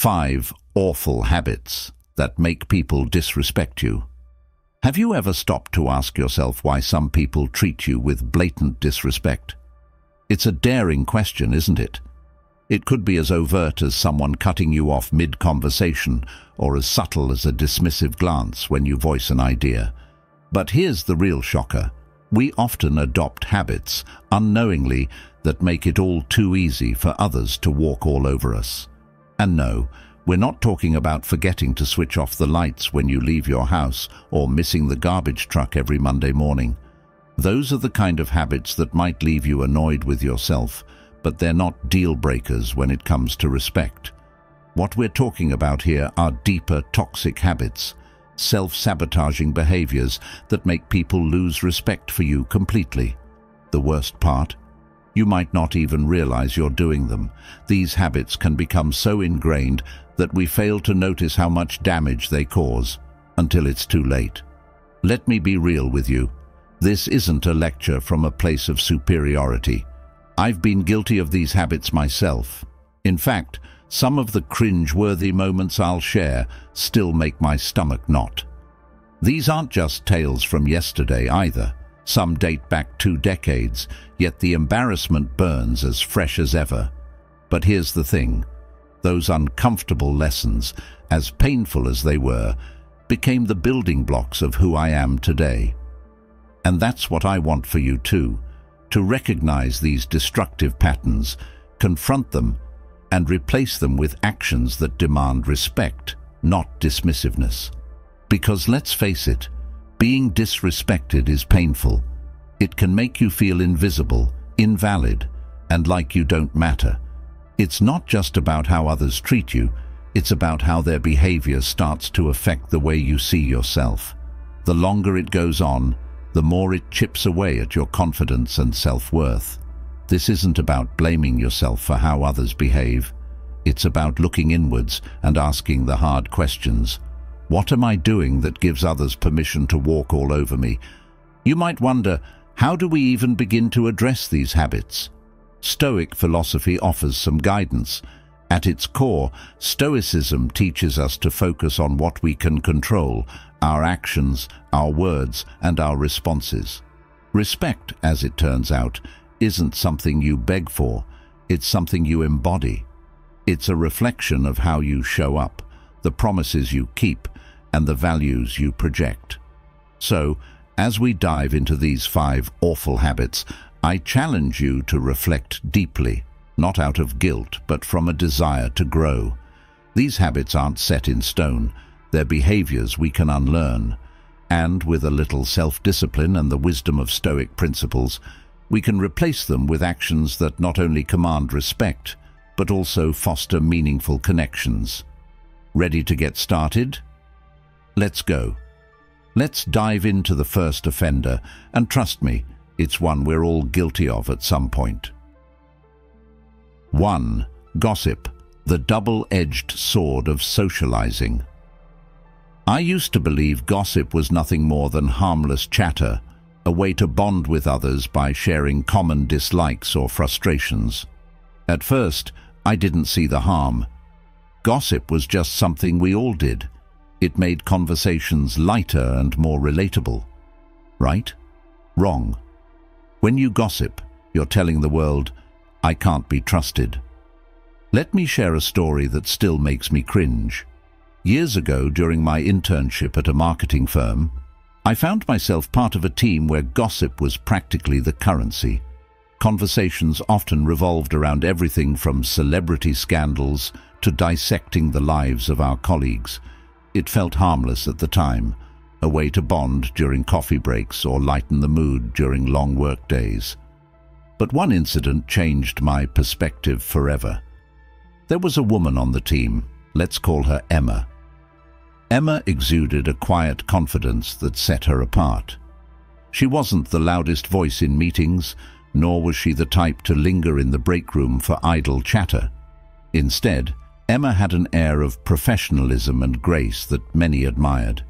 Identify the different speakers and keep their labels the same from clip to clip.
Speaker 1: 5 awful habits that make people disrespect you. Have you ever stopped to ask yourself why some people treat you with blatant disrespect? It's a daring question, isn't it? It could be as overt as someone cutting you off mid-conversation, or as subtle as a dismissive glance when you voice an idea. But here's the real shocker. We often adopt habits, unknowingly, that make it all too easy for others to walk all over us. And no, we're not talking about forgetting to switch off the lights when you leave your house or missing the garbage truck every Monday morning. Those are the kind of habits that might leave you annoyed with yourself, but they're not deal breakers when it comes to respect. What we're talking about here are deeper toxic habits, self-sabotaging behaviors that make people lose respect for you completely. The worst part? You might not even realize you're doing them. These habits can become so ingrained that we fail to notice how much damage they cause until it's too late. Let me be real with you. This isn't a lecture from a place of superiority. I've been guilty of these habits myself. In fact, some of the cringe-worthy moments I'll share still make my stomach knot. These aren't just tales from yesterday either. Some date back 2 decades, yet the embarrassment burns as fresh as ever. But here's the thing. Those uncomfortable lessons, as painful as they were, became the building blocks of who I am today. And that's what I want for you too, to recognize these destructive patterns, confront them, and replace them with actions that demand respect, not dismissiveness. Because let's face it, being disrespected is painful. It can make you feel invisible, invalid, and like you don't matter. It's not just about how others treat you, it's about how their behavior starts to affect the way you see yourself. The longer it goes on, the more it chips away at your confidence and self-worth. This isn't about blaming yourself for how others behave. It's about looking inwards and asking the hard questions. What am I doing that gives others permission to walk all over me? You might wonder, how do we even begin to address these habits? Stoic philosophy offers some guidance. At its core, Stoicism teaches us to focus on what we can control, our actions, our words, and our responses. Respect, as it turns out, isn't something you beg for, it's something you embody. It's a reflection of how you show up, the promises you keep, and the values you project. So, as we dive into these 5 awful habits, I challenge you to reflect deeply, not out of guilt, but from a desire to grow. These habits aren't set in stone, they're behaviors we can unlearn. And with a little self-discipline and the wisdom of Stoic principles, we can replace them with actions that not only command respect, but also foster meaningful connections. Ready to get started? Let's go. Let's dive into the first offender, and trust me, it's one we're all guilty of at some point. 1. Gossip, the double-edged sword of socializing. I used to believe gossip was nothing more than harmless chatter, a way to bond with others by sharing common dislikes or frustrations. At first, I didn't see the harm. Gossip was just something we all did. It made conversations lighter and more relatable. Right? Wrong. When you gossip, you're telling the world, I can't be trusted. Let me share a story that still makes me cringe. Years ago, during my internship at a marketing firm, I found myself part of a team where gossip was practically the currency. Conversations often revolved around everything from celebrity scandals to dissecting the lives of our colleagues. It felt harmless at the time, a way to bond during coffee breaks or lighten the mood during long work days. But one incident changed my perspective forever. There was a woman on the team, let's call her Emma. Emma exuded a quiet confidence that set her apart. She wasn't the loudest voice in meetings, nor was she the type to linger in the break room for idle chatter. Instead, Emma had an air of professionalism and grace that many admired,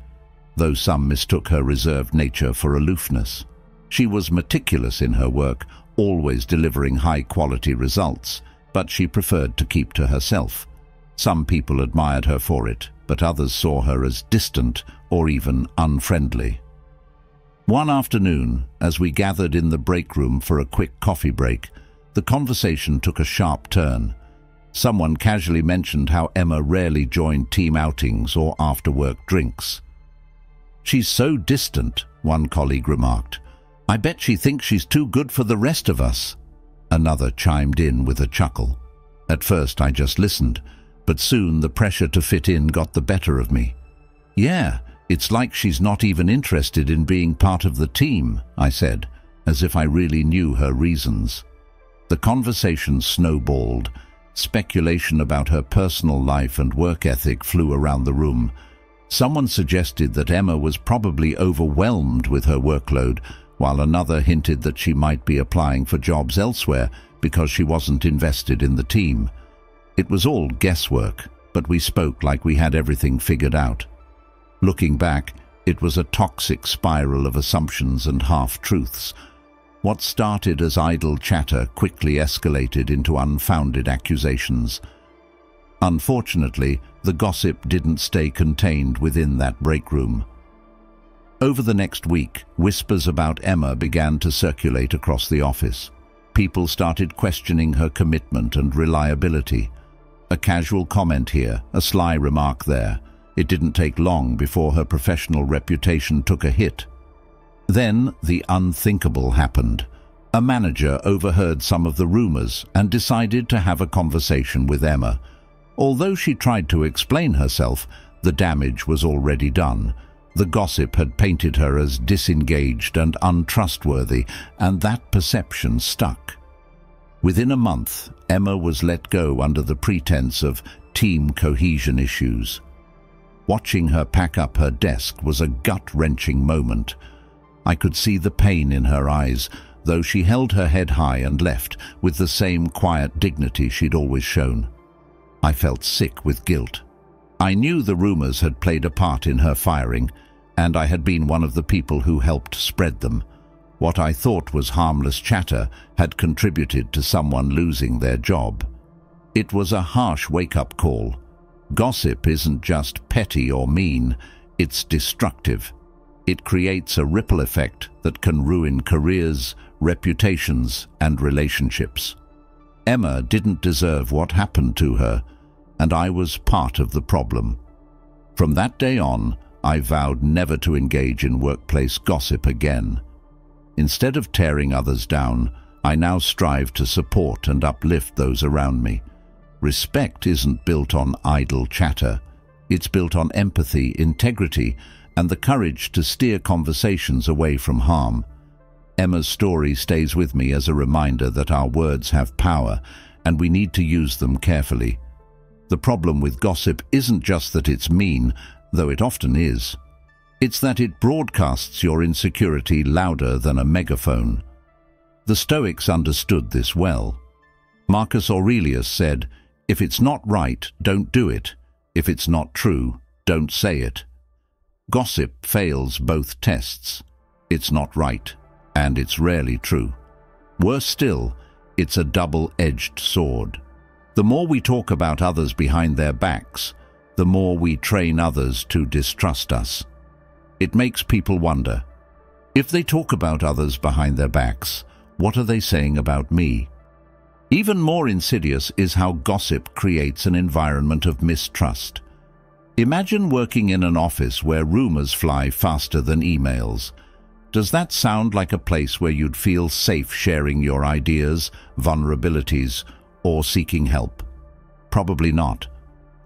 Speaker 1: though some mistook her reserved nature for aloofness. She was meticulous in her work, always delivering high-quality results, but she preferred to keep to herself. Some people admired her for it, but others saw her as distant or even unfriendly. One afternoon, as we gathered in the break room for a quick coffee break, the conversation took a sharp turn. Someone casually mentioned how Emma rarely joined team outings or after-work drinks. "She's so distant," one colleague remarked. "I bet she thinks she's too good for the rest of us." Another chimed in with a chuckle. At first I just listened, but soon the pressure to fit in got the better of me. "Yeah, it's like she's not even interested in being part of the team," I said, as if I really knew her reasons. The conversation snowballed. Speculation about her personal life and work ethic flew around the room. Someone suggested that Emma was probably overwhelmed with her workload, while another hinted that she might be applying for jobs elsewhere because she wasn't invested in the team. It was all guesswork, but we spoke like we had everything figured out. Looking back, it was a toxic spiral of assumptions and half-truths. What started as idle chatter quickly escalated into unfounded accusations. Unfortunately, the gossip didn't stay contained within that break room. Over the next week, whispers about Emma began to circulate across the office. People started questioning her commitment and reliability. A casual comment here, a sly remark there. It didn't take long before her professional reputation took a hit. Then the unthinkable happened. A manager overheard some of the rumors and decided to have a conversation with Emma. Although she tried to explain herself, the damage was already done. The gossip had painted her as disengaged and untrustworthy, and that perception stuck. Within a month, Emma was let go under the pretense of team cohesion issues. Watching her pack up her desk was a gut-wrenching moment. I could see the pain in her eyes, though she held her head high and left with the same quiet dignity she'd always shown. I felt sick with guilt. I knew the rumors had played a part in her firing, and I had been one of the people who helped spread them. What I thought was harmless chatter had contributed to someone losing their job. It was a harsh wake-up call. Gossip isn't just petty or mean, it's destructive. It creates a ripple effect that can ruin careers, reputations, and relationships. Emma didn't deserve what happened to her, and I was part of the problem. From that day on, I vowed never to engage in workplace gossip again. Instead of tearing others down, I now strive to support and uplift those around me. Respect isn't built on idle chatter. It's built on empathy, integrity, and the courage to steer conversations away from harm. Emma's story stays with me as a reminder that our words have power, and we need to use them carefully. The problem with gossip isn't just that it's mean, though it often is. It's that it broadcasts your insecurity louder than a megaphone. The Stoics understood this well. Marcus Aurelius said, "If it's not right, don't do it. If it's not true, don't say it." Gossip fails both tests. It's not right, and it's rarely true. Worse still, it's a double-edged sword. The more we talk about others behind their backs, the more we train others to distrust us. It makes people wonder, if they talk about others behind their backs, what are they saying about me? Even more insidious is how gossip creates an environment of mistrust. Imagine working in an office where rumors fly faster than emails. Does that sound like a place where you'd feel safe sharing your ideas, vulnerabilities, or seeking help? Probably not.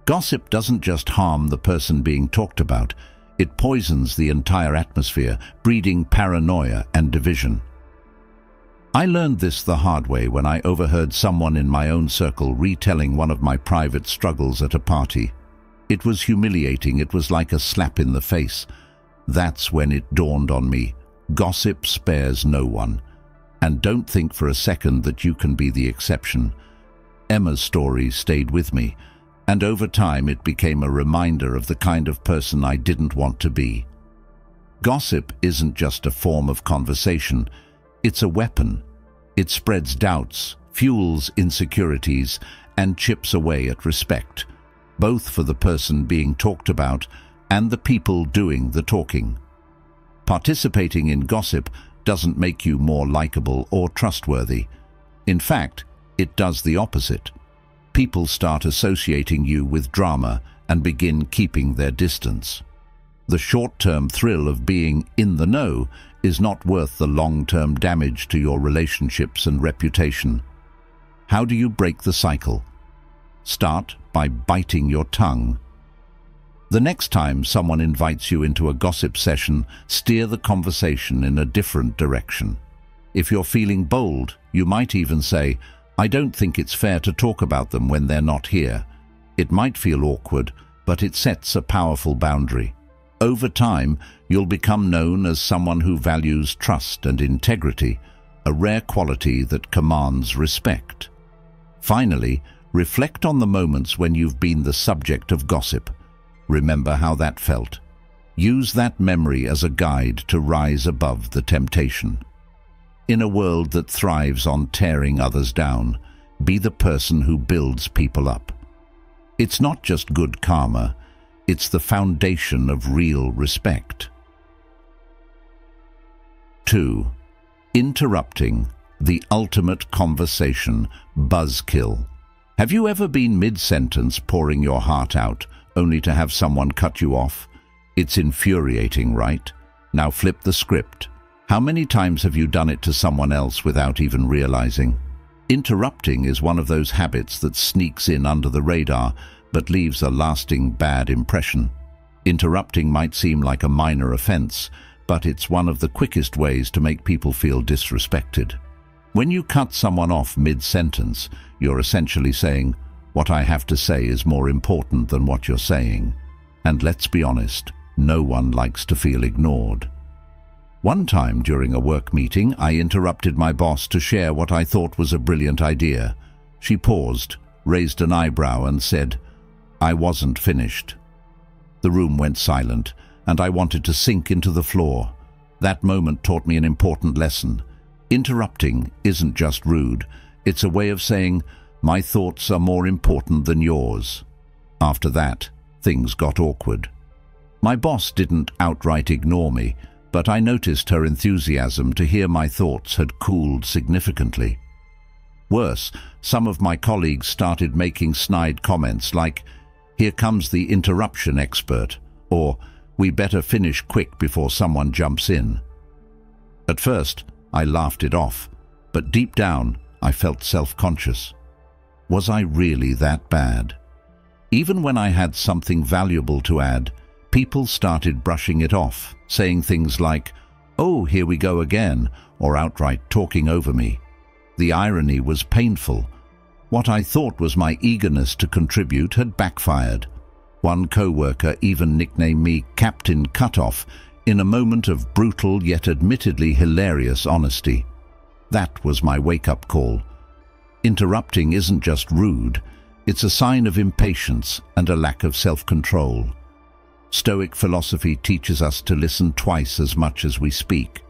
Speaker 1: Gossip doesn't just harm the person being talked about, it poisons the entire atmosphere, breeding paranoia and division. I learned this the hard way when I overheard someone in my own circle retelling one of my private struggles at a party. It was humiliating, it was like a slap in the face. That's when it dawned on me. Gossip spares no one. And don't think for a second that you can be the exception. Emma's story stayed with me, and over time it became a reminder of the kind of person I didn't want to be. Gossip isn't just a form of conversation, it's a weapon. It spreads doubts, fuels insecurities, and chips away at respect. both for the person being talked about and the people doing the talking. Participating in gossip doesn't make you more likable or trustworthy. In fact, it does the opposite. People start associating you with drama and begin keeping their distance. The short-term thrill of being in the know is not worth the long-term damage to your relationships and reputation. How do you break the cycle? Start by biting your tongue. The next time someone invites you into a gossip session, steer the conversation in a different direction. If you're feeling bold, you might even say, "I don't think it's fair to talk about them when they're not here." It might feel awkward, but it sets a powerful boundary. Over time, you'll become known as someone who values trust and integrity, a rare quality that commands respect. Finally, reflect on the moments when you've been the subject of gossip. Remember how that felt. Use that memory as a guide to rise above the temptation. In a world that thrives on tearing others down, be the person who builds people up. It's not just good karma, it's the foundation of real respect. 2. Interrupting, the ultimate conversation buzzkill. Have you ever been mid-sentence pouring your heart out, only to have someone cut you off? It's infuriating, right? Now flip the script. How many times have you done it to someone else without even realizing? Interrupting is one of those habits that sneaks in under the radar, but leaves a lasting bad impression. Interrupting might seem like a minor offense, but it's one of the quickest ways to make people feel disrespected. When you cut someone off mid-sentence, you're essentially saying, "What I have to say is more important than what you're saying." And let's be honest, no one likes to feel ignored. One time during a work meeting, I interrupted my boss to share what I thought was a brilliant idea. She paused, raised an eyebrow and said, "I wasn't finished." The room went silent, and I wanted to sink into the floor. That moment taught me an important lesson. Interrupting isn't just rude, it's a way of saying, "My thoughts are more important than yours." After that, things got awkward. My boss didn't outright ignore me, but I noticed her enthusiasm to hear my thoughts had cooled significantly. Worse, some of my colleagues started making snide comments like, "Here comes the interruption expert," or "We better finish quick before someone jumps in." At first, I laughed it off, but deep down, I felt self-conscious. Was I really that bad? Even when I had something valuable to add, people started brushing it off, saying things like, "Oh, here we go again," or outright talking over me. The irony was painful. What I thought was my eagerness to contribute had backfired. One co-worker even nicknamed me Captain Cutoff in a moment of brutal yet admittedly hilarious honesty. That was my wake-up call. Interrupting isn't just rude, it's a sign of impatience and a lack of self-control. Stoic philosophy teaches us to listen twice as much as we speak,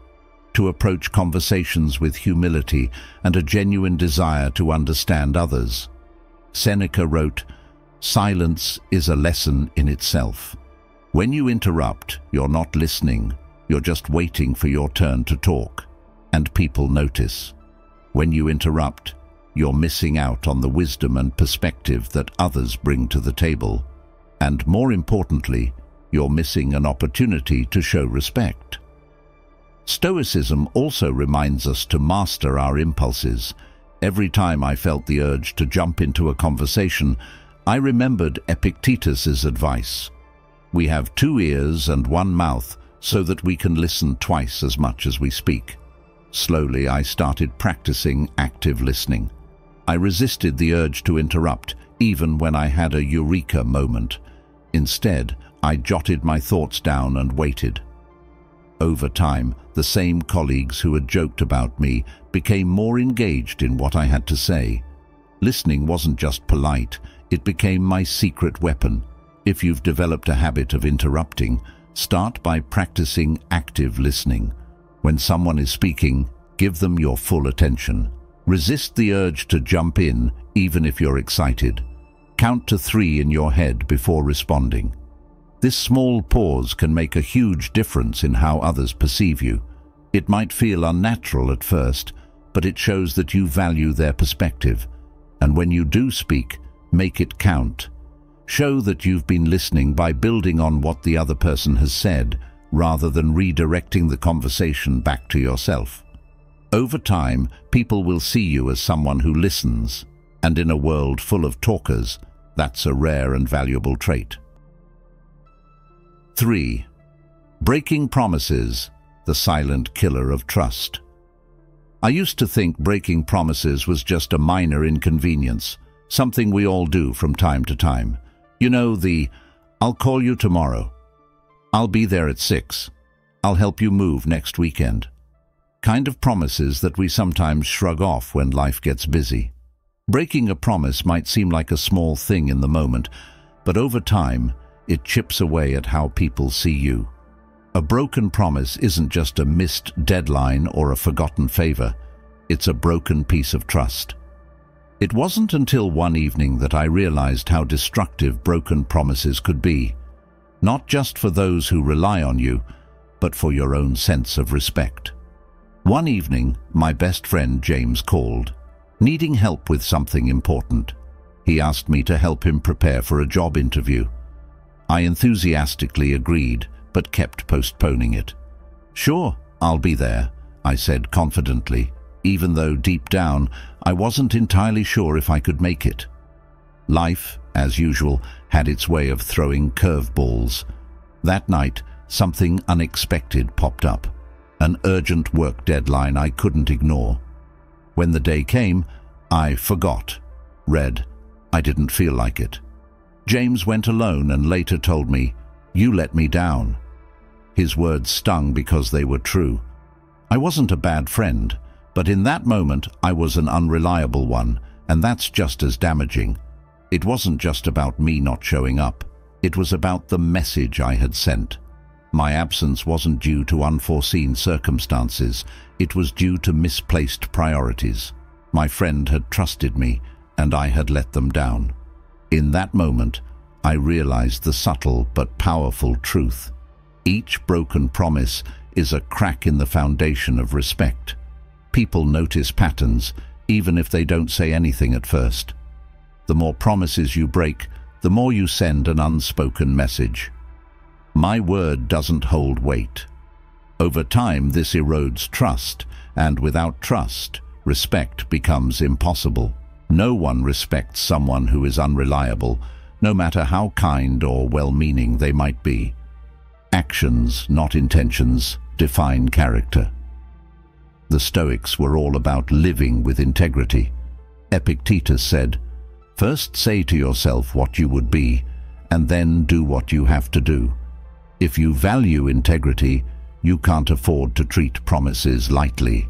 Speaker 1: to approach conversations with humility and a genuine desire to understand others. Seneca wrote, "Silence is a lesson in itself." When you interrupt, you're not listening, you're just waiting for your turn to talk, and people notice. When you interrupt, you're missing out on the wisdom and perspective that others bring to the table. And more importantly, you're missing an opportunity to show respect. Stoicism also reminds us to master our impulses. Every time I felt the urge to jump into a conversation, I remembered Epictetus's advice. We have 2 ears and 1 mouth so that we can listen twice as much as we speak. Slowly, I started practicing active listening. I resisted the urge to interrupt, even when I had a eureka moment. Instead, I jotted my thoughts down and waited. Over time, the same colleagues who had joked about me became more engaged in what I had to say. Listening wasn't just polite, it became my secret weapon. If you've developed a habit of interrupting, start by practicing active listening. When someone is speaking, give them your full attention. Resist the urge to jump in, even if you're excited. Count to 3 in your head before responding. This small pause can make a huge difference in how others perceive you. It might feel unnatural at first, but it shows that you value their perspective. And when you do speak, make it count. Show that you've been listening by building on what the other person has said, rather than redirecting the conversation back to yourself. Over time, people will see you as someone who listens, and in a world full of talkers, that's a rare and valuable trait. 3. Breaking promises, the silent killer of trust. I used to think breaking promises was just a minor inconvenience, something we all do from time to time. You know, "I'll call you tomorrow," "I'll be there at 6," "I'll help you move next weekend" kind of promises that we sometimes shrug off when life gets busy. Breaking a promise might seem like a small thing in the moment, but over time, it chips away at how people see you. A broken promise isn't just a missed deadline or a forgotten favor. It's a broken piece of trust. It wasn't until one evening that I realized how destructive broken promises could be, not just for those who rely on you, but for your own sense of respect. One evening, my best friend James called, needing help with something important. He asked me to help him prepare for a job interview. I enthusiastically agreed, but kept postponing it. "Sure, I'll be there," I said confidently, even though deep down I wasn't entirely sure if I could make it. Life, as usual, had its way of throwing curveballs. That night, something unexpected popped up, an urgent work deadline I couldn't ignore. When the day came, I forgot. I didn't feel like it. James went alone and later told me, "You let me down." His words stung because they were true. I wasn't a bad friend, but in that moment I was an unreliable one, and that's just as damaging. It wasn't just about me not showing up. It was about the message I had sent. My absence wasn't due to unforeseen circumstances. It was due to misplaced priorities. My friend had trusted me, and I had let them down. In that moment, I realized the subtle but powerful truth. Each broken promise is a crack in the foundation of respect. People notice patterns, even if they don't say anything at first. The more promises you break, the more you send an unspoken message. My word doesn't hold weight. Over time, this erodes trust, and without trust, respect becomes impossible. No one respects someone who is unreliable, no matter how kind or well-meaning they might be. Actions, not intentions, define character. The Stoics were all about living with integrity. Epictetus said, "First say to yourself what you would be, and then do what you have to do." If you value integrity, you can't afford to treat promises lightly.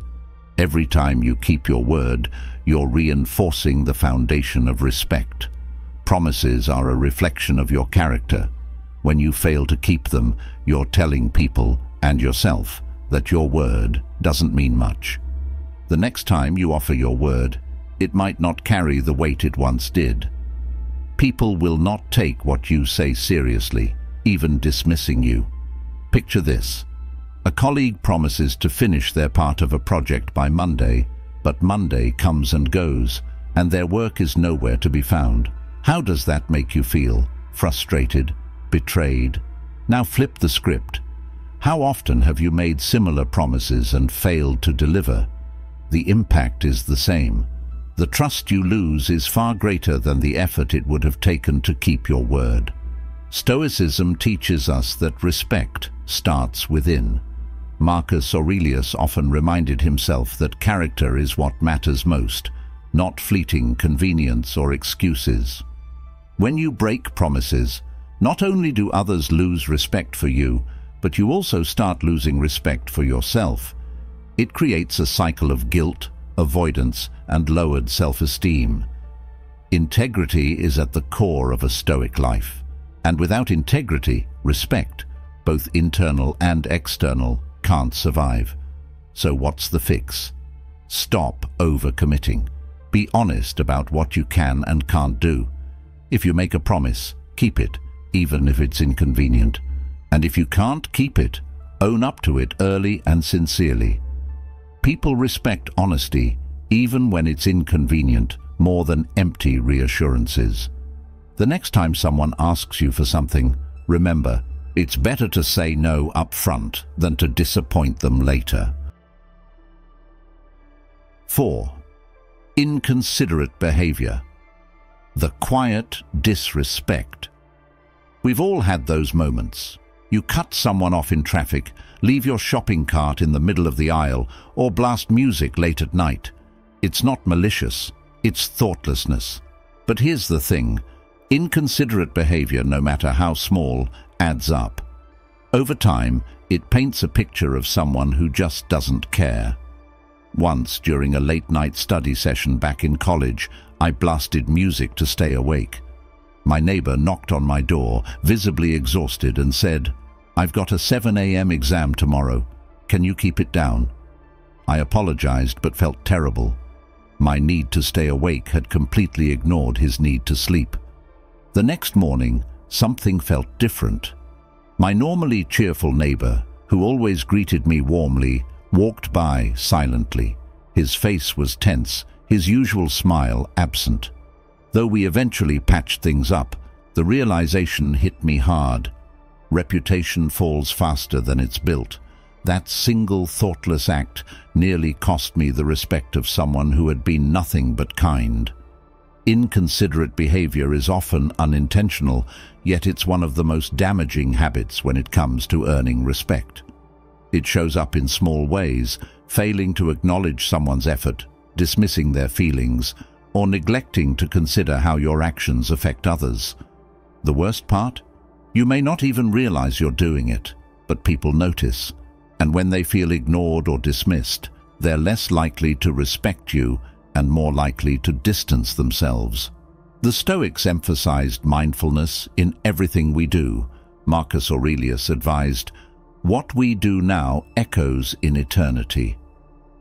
Speaker 1: Every time you keep your word, you're reinforcing the foundation of respect. Promises are a reflection of your character. When you fail to keep them, you're telling people and yourself that your word doesn't mean much. The next time you offer your word, it might not carry the weight it once did. People will not take what you say seriously, even dismissing you. Picture this. A colleague promises to finish their part of a project by Monday, but Monday comes and goes, and their work is nowhere to be found. How does that make you feel? Frustrated? Betrayed? Now flip the script. How often have you made similar promises and failed to deliver? The impact is the same. The trust you lose is far greater than the effort it would have taken to keep your word. Stoicism teaches us that respect starts within. Marcus Aurelius often reminded himself that character is what matters most, not fleeting convenience or excuses. When you break promises, not only do others lose respect for you, but you also start losing respect for yourself. It creates a cycle of guilt, avoidance, and lowered self-esteem. Integrity is at the core of a Stoic life, and without integrity, respect, both internal and external, can't survive. So what's the fix? Stop overcommitting. Be honest about what you can and can't do. If you make a promise, keep it, even if it's inconvenient. And if you can't keep it, own up to it early and sincerely. People respect honesty, even when it's inconvenient, more than empty reassurances. The next time someone asks you for something, remember, it's better to say no up front than to disappoint them later. 4. Inconsiderate behavior. The quiet disrespect. We've all had those moments. You cut someone off in traffic, leave your shopping cart in the middle of the aisle, or blast music late at night. It's not malicious, it's thoughtlessness. But here's the thing. Inconsiderate behavior, no matter how small, adds up. Over time, it paints a picture of someone who just doesn't care. Once, during a late-night study session back in college, I blasted music to stay awake. My neighbor knocked on my door, visibly exhausted, and said, "I've got a 7 a.m. exam tomorrow. Can you keep it down?" I apologized but felt terrible. My need to stay awake had completely ignored his need to sleep. The next morning, something felt different. My normally cheerful neighbor, who always greeted me warmly, walked by silently. His face was tense, his usual smile absent. Though we eventually patched things up, the realization hit me hard. Reputation falls faster than it's built. That single thoughtless act nearly cost me the respect of someone who had been nothing but kind. Inconsiderate behavior is often unintentional, yet it's one of the most damaging habits when it comes to earning respect. It shows up in small ways, failing to acknowledge someone's effort, dismissing their feelings, or neglecting to consider how your actions affect others. The worst part? You may not even realize you're doing it, but people notice. And when they feel ignored or dismissed, they're less likely to respect you and more likely to distance themselves. The Stoics emphasized mindfulness in everything we do. Marcus Aurelius advised, "What we do now echoes in eternity."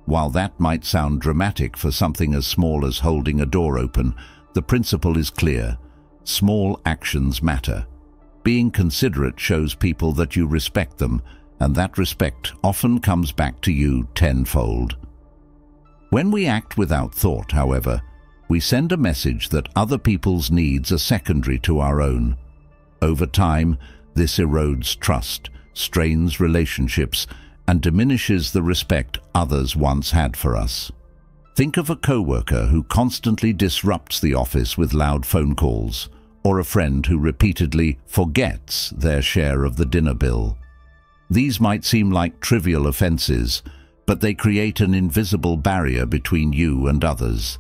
Speaker 1: While that might sound dramatic for something as small as holding a door open, the principle is clear. Small actions matter. Being considerate shows people that you respect them, and that respect often comes back to you tenfold. When we act without thought, however, we send a message that other people's needs are secondary to our own. Over time, this erodes trust, strains relationships, and diminishes the respect others once had for us. Think of a coworker who constantly disrupts the office with loud phone calls, or a friend who repeatedly forgets their share of the dinner bill. These might seem like trivial offenses, but they create an invisible barrier between you and others.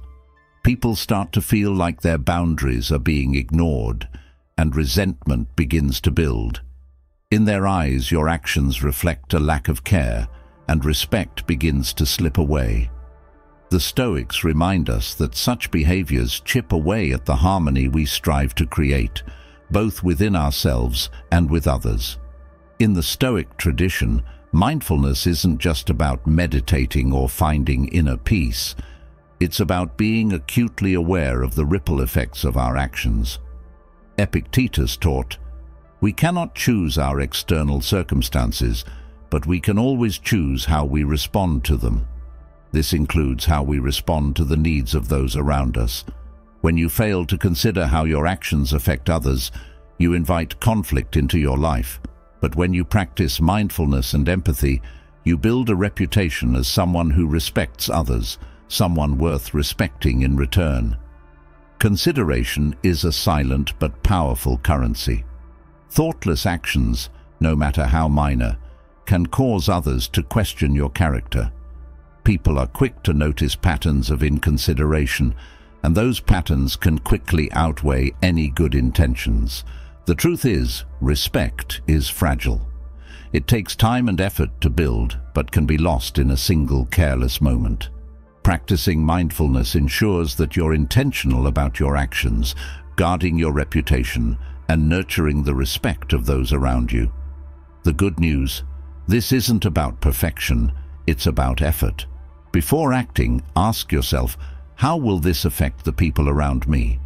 Speaker 1: People start to feel like their boundaries are being ignored, and resentment begins to build. In their eyes, your actions reflect a lack of care, and respect begins to slip away. The Stoics remind us that such behaviors chip away at the harmony we strive to create, both within ourselves and with others. In the Stoic tradition, mindfulness isn't just about meditating or finding inner peace. It's about being acutely aware of the ripple effects of our actions. Epictetus taught, "We cannot choose our external circumstances, but we can always choose how we respond to them." This includes how we respond to the needs of those around us. When you fail to consider how your actions affect others, you invite conflict into your life. But when you practice mindfulness and empathy, you build a reputation as someone who respects others, someone worth respecting in return. Consideration is a silent but powerful currency. Thoughtless actions, no matter how minor, can cause others to question your character. People are quick to notice patterns of inconsideration, and those patterns can quickly outweigh any good intentions. The truth is, respect is fragile. It takes time and effort to build, but can be lost in a single careless moment. Practicing mindfulness ensures that you're intentional about your actions, guarding your reputation, and nurturing the respect of those around you. The good news: this isn't about perfection, it's about effort. Before acting, ask yourself, how will this affect the people around me?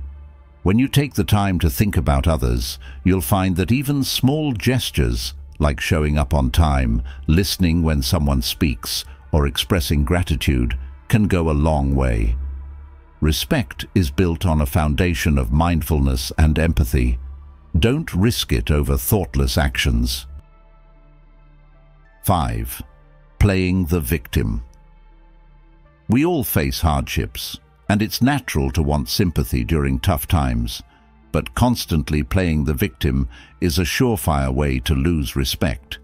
Speaker 1: When you take the time to think about others, you'll find that even small gestures, like showing up on time, listening when someone speaks, or expressing gratitude, can go a long way. Respect is built on a foundation of mindfulness and empathy. Don't risk it over thoughtless actions. 5. Playing the victim. We all face hardships, and it's natural to want sympathy during tough times, but constantly playing the victim is a surefire way to lose respect.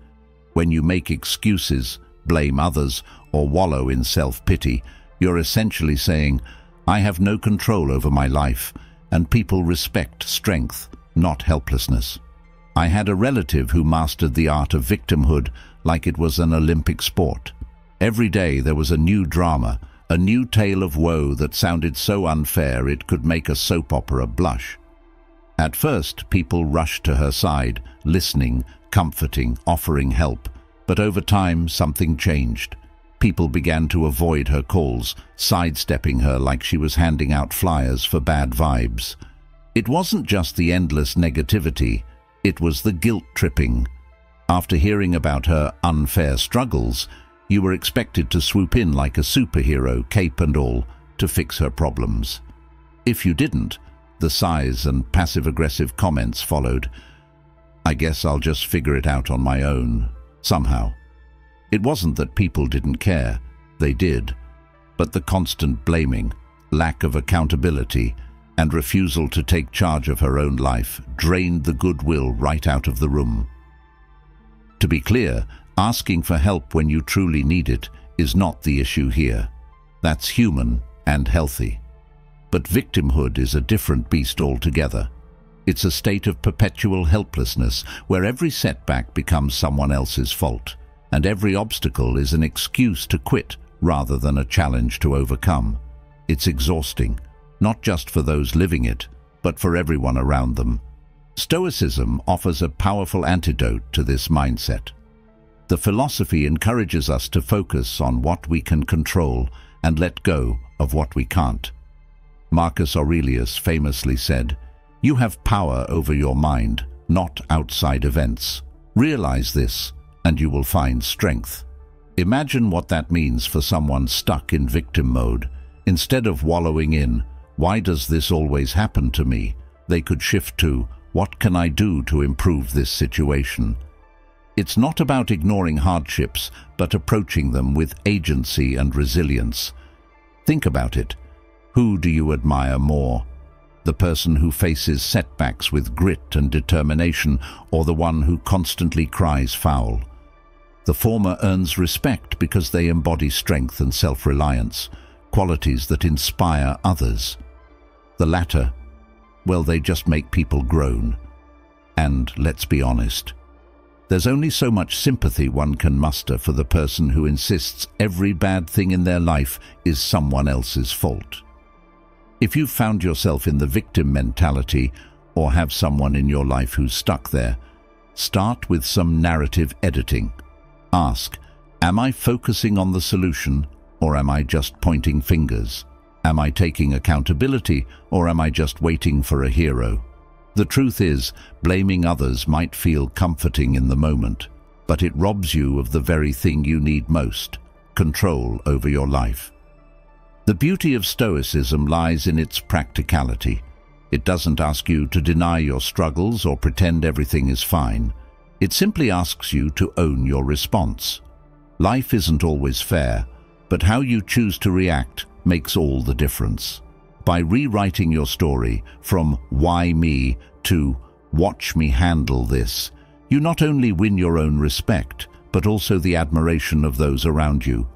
Speaker 1: When you make excuses, blame others, or wallow in self-pity, you're essentially saying, "I have no control over my life," and people respect strength, not helplessness. I had a relative who mastered the art of victimhood like it was an Olympic sport. Every day there was a new drama, a new tale of woe that sounded so unfair it could make a soap opera blush. At first, people rushed to her side, listening, comforting, offering help. But over time, something changed. People began to avoid her calls, sidestepping her like she was handing out flyers for bad vibes. It wasn't just the endless negativity, it was the guilt-tripping. After hearing about her unfair struggles, you were expected to swoop in like a superhero, cape and all, to fix her problems. If you didn't, the sighs and passive-aggressive comments followed. "I guess I'll just figure it out on my own," somehow. It wasn't that people didn't care, they did, but the constant blaming, lack of accountability, and refusal to take charge of her own life drained the goodwill right out of the room. To be clear, asking for help when you truly need it is not the issue here. That's human and healthy. But victimhood is a different beast altogether. It's a state of perpetual helplessness where every setback becomes someone else's fault, and every obstacle is an excuse to quit rather than a challenge to overcome. It's exhausting, not just for those living it, but for everyone around them. Stoicism offers a powerful antidote to this mindset. The philosophy encourages us to focus on what we can control and let go of what we can't. Marcus Aurelius famously said, "You have power over your mind, not outside events. Realize this, and you will find strength." Imagine what that means for someone stuck in victim mode. Instead of wallowing in, "Why does this always happen to me?" they could shift to, "What can I do to improve this situation?" It's not about ignoring hardships, but approaching them with agency and resilience. Think about it. Who do you admire more? The person who faces setbacks with grit and determination, or the one who constantly cries foul? The former earns respect because they embody strength and self-reliance, qualities that inspire others. The latter, well, they just make people groan. And let's be honest, there's only so much sympathy one can muster for the person who insists every bad thing in their life is someone else's fault. If you've found yourself in the victim mentality or have someone in your life who's stuck there, start with some narrative editing. Ask, am I focusing on the solution or am I just pointing fingers? Am I taking accountability or am I just waiting for a hero? The truth is, blaming others might feel comforting in the moment, but it robs you of the very thing you need most, control over your life. The beauty of Stoicism lies in its practicality. It doesn't ask you to deny your struggles or pretend everything is fine. It simply asks you to own your response. Life isn't always fair, but how you choose to react makes all the difference. By rewriting your story from "why me" to "watch me handle this," you not only win your own respect, but also the admiration of those around you.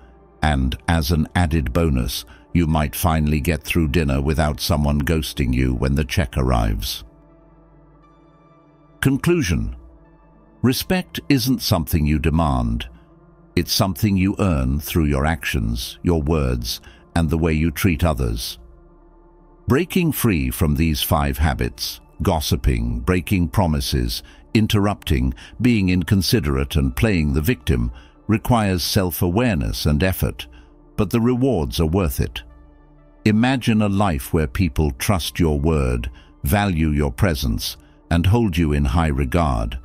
Speaker 1: And as an added bonus, you might finally get through dinner without someone ghosting you when the check arrives. Conclusion. Respect isn't something you demand. It's something you earn through your actions, your words, and the way you treat others. Breaking free from these 5 habits, gossiping, breaking promises, interrupting, being inconsiderate, and playing the victim, requires self-awareness and effort, but the rewards are worth it. Imagine a life where people trust your word, value your presence, and hold you in high regard,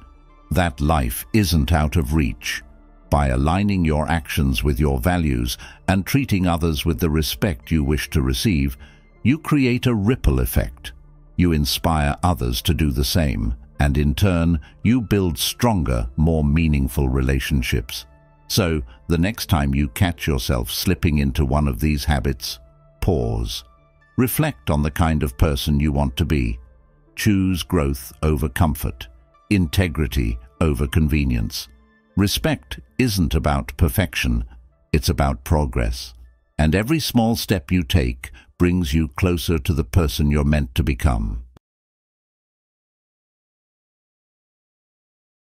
Speaker 1: that life isn't out of reach. By aligning your actions with your values and treating others with the respect you wish to receive, you create a ripple effect. You inspire others to do the same, and in turn, you build stronger, more meaningful relationships. So, the next time you catch yourself slipping into one of these habits, pause. Reflect on the kind of person you want to be. Choose growth over comfort, integrity over convenience. Respect isn't about perfection, it's about progress. And every small step you take brings you closer to the person you're meant to become.